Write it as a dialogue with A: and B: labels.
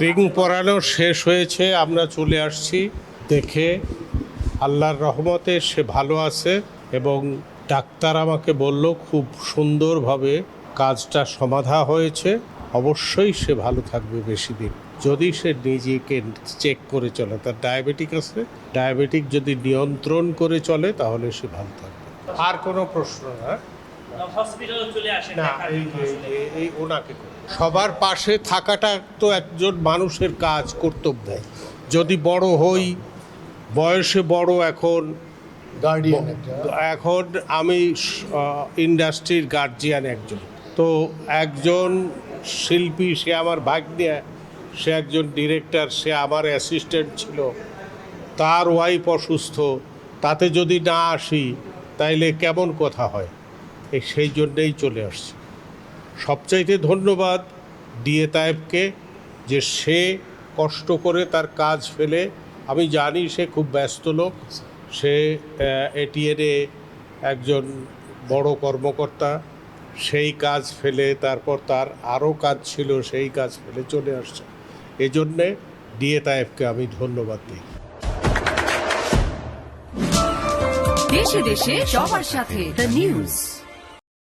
A: Ring পরানো শেষ হয়েছে, আমরা চলে আসছি। দেখে আল্লাহর রহমতে সে ভালো আছে এবং ডাক্তার আমাকে বলল খুব সুন্দরভাবে কাজটা সমাধা হয়েছে। অবশ্যই সে ভালো থাকবে বেশি দিন, যদি সে নিজেকে চেক করে চলে। তার ডায়াবেটিক আছে, ডায়াবেটিক যদি নিয়ন্ত্রণ করে চলে তাহলে সে ভালো থাকবে। আর কোনো প্রশ্ন না?
B: হসপিটালে চলে আসেন
A: না, এই ওনাকে সবার পাশে থাকাটা তো একজন মানুষের কাজ, কর্তব্য। যদি বড় হই, বয়সে বড়, এখন আমি ইন্ডাস্ট্রির গার্জিয়ান একজন, তো একজন শিল্পী, সে আমার ভাগ্নে, সে একজন ডিরেক্টর, সে আমার অ্যাসিস্ট্যান্ট ছিল, তার ওয়াইফ অসুস্থ, তাতে যদি না আসি তাইলে কেমন কথা হয়। সেই জন্যেই চলে আসছি। সবচাইতে ধন্যবাদ ডিএ তায়েবকে, যে সে কষ্ট করে তার কাজ ফেলে, আমি জানি সে খুব ব্যস্ত লোক, সে এটিএনে একজন বড় কর্মকর্তা, সেই কাজ ফেলে তারপর তার আরও কাজ ছিল, সেই কাজ ফেলে চলে আসছে। এজন্যে ডিএ তায়েবকে আমি ধন্যবাদ দিই।
C: দেশে দেশে সবার সাথে দ্য নিউজ।